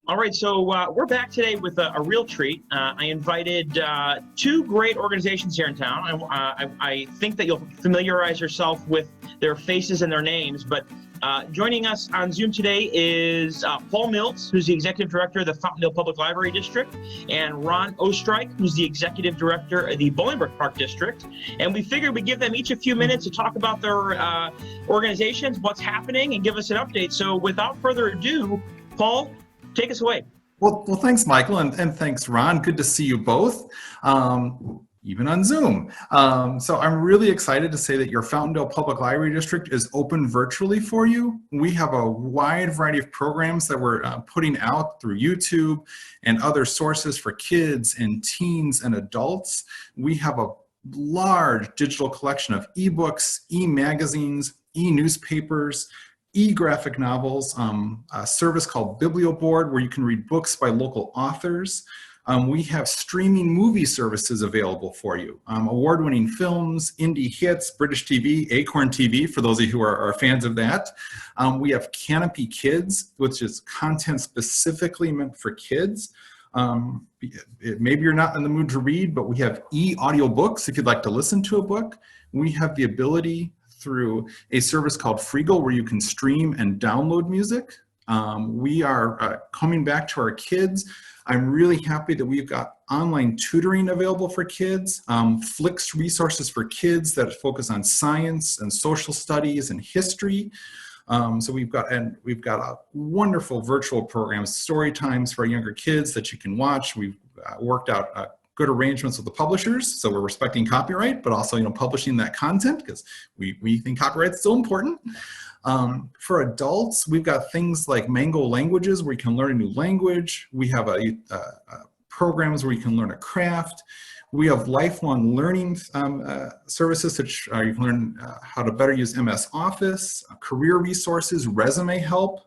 All right, so we're back today with a real treat. I invited two great organizations here in town. I think that you'll familiarize yourself with their faces and their names, but joining us on Zoom today is Paul Mills, who's the Executive Director of the Fountaindale Public Library District, and Ron Oestreich, who's the Executive Director of the Bolingbrook Park District. And we figured we'd give them each a few minutes to talk about their organizations, what's happening, and give us an update. So without further ado, Paul, take us away. Well, thanks, Michael, and thanks, Ron. Good to see you both, even on Zoom. So I'm really excited to say that your Fountaindale Public Library District is open virtually for you. We have a wide variety of programs that we're putting out through YouTube and other sources for kids and teens and adults. We have a large digital collection of ebooks, e-magazines, e-newspapers, e-graphic novels, a service called BiblioBoard where you can read books by local authors. We have streaming movie services available for you. Award-winning films, indie hits, British TV, Acorn TV, for those of you who are fans of that. We have Canopy Kids, which is content specifically meant for kids. Maybe you're not in the mood to read, but we have e-audiobooks if you'd like to listen to a book. We have the ability through a service called Freegal where you can stream and download music. We are coming back to our kids. I'm really happy that we've got online tutoring available for kids, Flicks resources for kids that focus on science and social studies and history. So we've got a wonderful virtual program, story times for our younger kids that you can watch. We've worked out good arrangements with the publishers, so we're respecting copyright, but also, publishing that content because we think copyright's still important. For adults, we've got things like Mango Languages where you can learn a new language. We have programs where you can learn a craft. We have lifelong learning services such you can learn how to better use MS Office, career resources, resume help.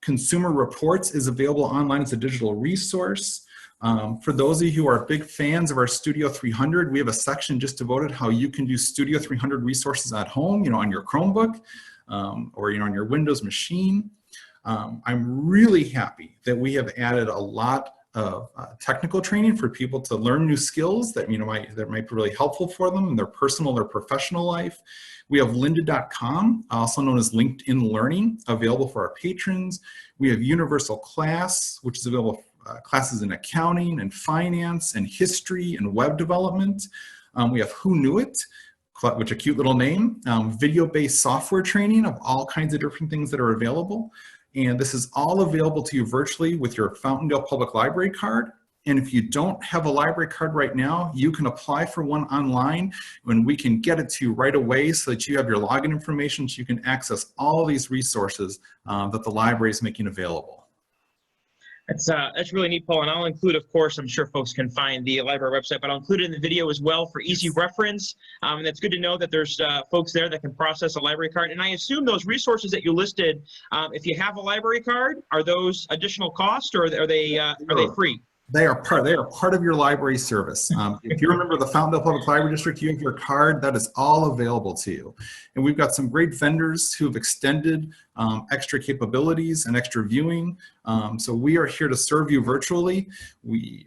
Consumer Reports is available online as a digital resource. For those of you who are big fans of our Studio 300, we have a section just devoted how you can do Studio 300 resources at home, on your Chromebook or on your Windows machine. I'm really happy that we have added a lot of technical training for people to learn new skills that might be really helpful for them in their personal or professional life. We have lynda.com, also known as LinkedIn Learning, available for our patrons. We have Universal Class, which is available classes in accounting and finance and history and web development. We have Who Knew It, which is a cute little name, video-based software training of all kinds of different things that are available. And this is all available to you virtually with your Fountaindale Public Library card. And if you don't have a library card right now, you can apply for one online and we can get it to you right away so that you have your login information so you can access all these resources that the library is making available. That's really neat, Paul, and I'll include, of course, I'm sure folks can find the library website, but I'll include it in the video as well for easy reference. And it's good to know that there's folks there that can process a library card. And I assume those resources that you listed, if you have a library card, are those additional costs or are they free? They are part of your library service. If you remember the Fountaindale Public Library District, you have your card, that is all available to you. And we've got some great vendors who have extended extra capabilities and extra viewing. So we are here to serve you virtually.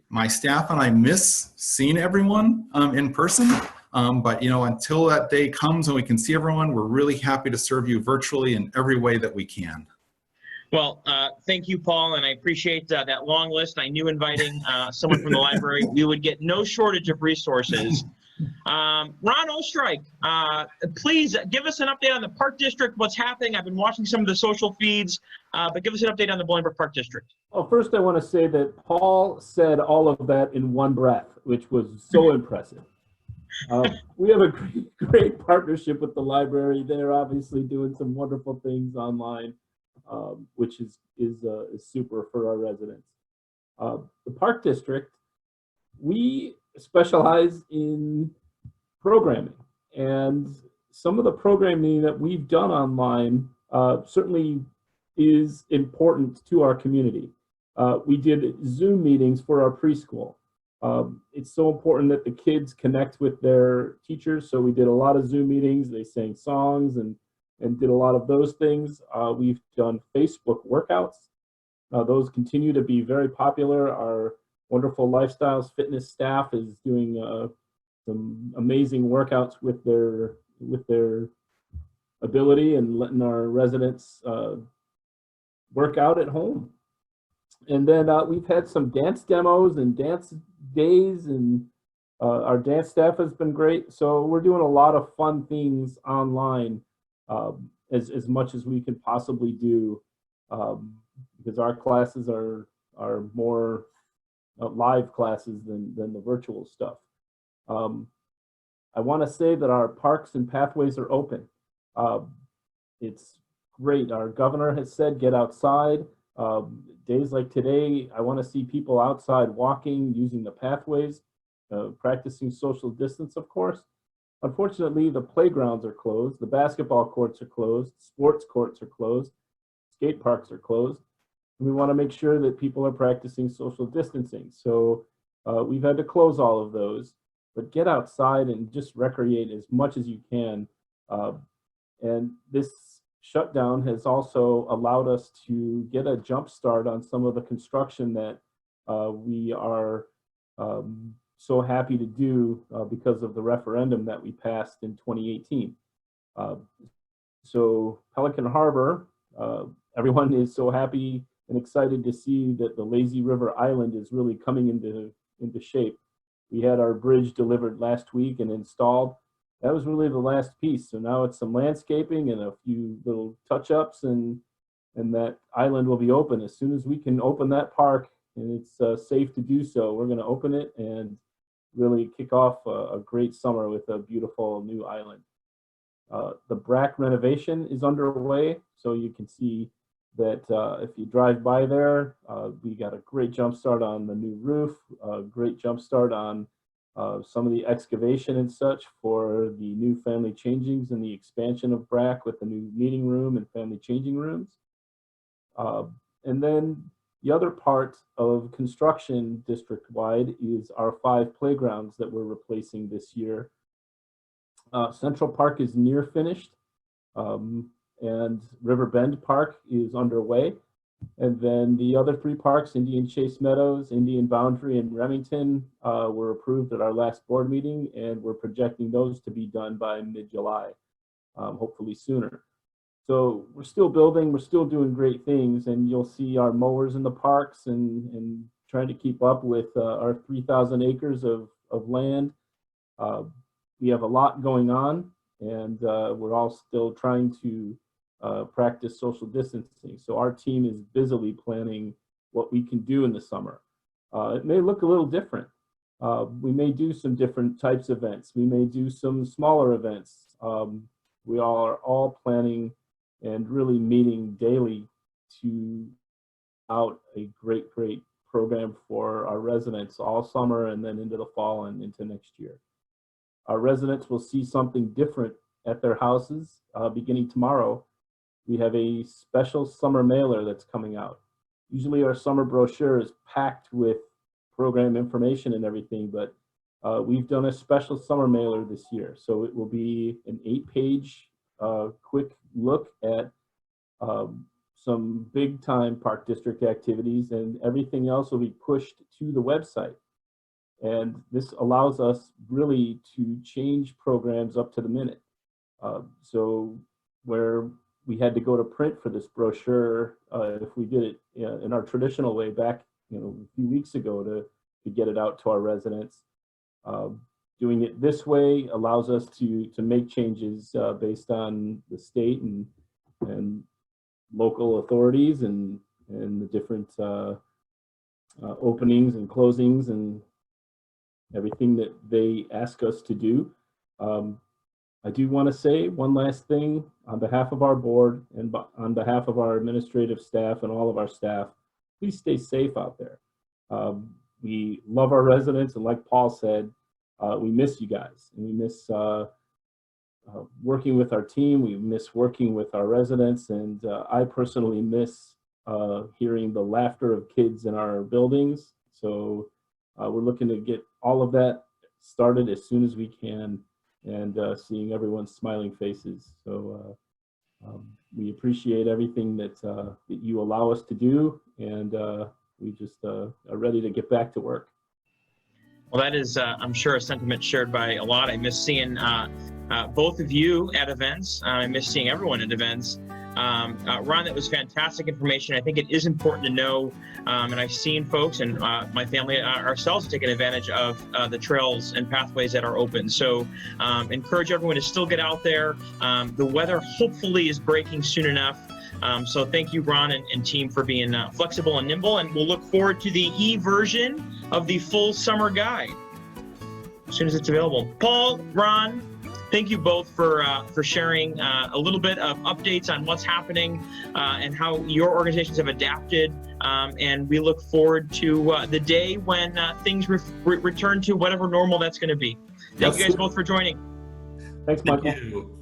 My staff and I miss seeing everyone in person. But until that day comes and we can see everyone, we're really happy to serve you virtually in every way that we can. Well, thank you, Paul, and I appreciate that long list. I knew inviting someone from the library, we would get no shortage of resources. Ron Oestreich, please give us an update on the Park District, what's happening. I've been watching some of the social feeds, but give us an update on the Bolingbrook Park District. Well, first I want to say that Paul said all of that in one breath, which was so impressive. We have a great partnership with the library. They're obviously doing some wonderful things online. Which is super for our residents. The Park District, we specialize in programming, and some of the programming that we've done online certainly is important to our community. We did Zoom meetings for our preschool. It's so important that the kids connect with their teachers, so we did a lot of Zoom meetings. They sang songs and did a lot of those things. We've done Facebook workouts. Those continue to be very popular. Our wonderful Lifestyles Fitness staff is doing some amazing workouts with their ability and letting our residents work out at home. And then we've had some dance demos and dance days, and our dance staff has been great. So we're doing a lot of fun things online as much as we can possibly do, because our classes are more live classes than the virtual stuff. I want to say that our parks and pathways are open. It's great. Our governor has said get outside. Days like today, I want to see people outside walking, using the pathways, practicing social distance, of course. Unfortunately, the playgrounds are closed, the basketball courts are closed, sports courts are closed, skate parks are closed. We want to make sure that people are practicing social distancing. So we've had to close all of those, but get outside and just recreate as much as you can. And this shutdown has also allowed us to get a jump start on some of the construction that we are so happy to do because of the referendum that we passed in 2018. So Pelican Harbor, everyone is so happy and excited to see that the Lazy River Island is really coming into shape. We had our bridge delivered last week and installed. That was really the last piece. So now it's some landscaping and a few little touch-ups, and that island will be open. As soon as we can open that park and it's safe to do so, we're going to open it and really kick off a great summer with a beautiful new island. The BRAC renovation is underway, so you can see that if you drive by there, we got a great jump start on the new roof, a great jump start on some of the excavation and such for the new family changings and the expansion of BRAC with the new meeting room and family changing rooms. And then the other part of construction district-wide is our 5 playgrounds that we're replacing this year. Central Park is near finished, and River Bend Park is underway. And then the other 3 parks, Indian Chase Meadows, Indian Boundary, and Remington, were approved at our last board meeting, and we're projecting those to be done by mid-July, hopefully sooner. So we're still building, we're still doing great things, and you'll see our mowers in the parks and trying to keep up with our 3,000 acres of land. We have a lot going on, and we're all still trying to practice social distancing. So our team is busily planning what we can do in the summer. It may look a little different. We may do some different types of events. We may do some smaller events. We are all planning and really meeting daily to out a great program for our residents all summer and then into the fall and into next year. Our residents will see something different at their houses beginning tomorrow. We have a special summer mailer that's coming out. Usually our summer brochure is packed with program information and everything, but we've done a special summer mailer this year. So it will be an 8-page quick look at some big time park district activities, and everything else will be pushed to the website. And this allows us really to change programs up to the minute. So where we had to go to print for this brochure, if we did it in our traditional way back a few weeks ago to get it out to our residents. Doing it this way allows us to make changes based on the state and local authorities and the different openings and closings and everything that they ask us to do. I do want to say one last thing on behalf of our board and on behalf of our administrative staff and all of our staff. Please stay safe out there. We love our residents, and like Paul said, we miss you guys, and we miss working with our team. We miss working with our residents, and I personally miss hearing the laughter of kids in our buildings. So we're looking to get all of that started as soon as we can, and seeing everyone's smiling faces. So we appreciate everything that you allow us to do, and we just are ready to get back to work. Well, that is, I'm sure, a sentiment shared by a lot. I miss seeing both of you at events. I miss seeing everyone at events. Ron, that was fantastic information. I think it is important to know, and I've seen folks and my family ourselves taking advantage of the trails and pathways that are open. So encourage everyone to still get out there. The weather hopefully is breaking soon enough. So thank you, Ron and team, for being flexible and nimble, and we'll look forward to the e-version of the full summer guide as soon as it's available. Paul, Ron, thank you both for sharing a little bit of updates on what's happening and how your organizations have adapted. And we look forward to the day when things return to whatever normal that's going to be. Thank you guys both for joining. Thanks, Michael. Thank you.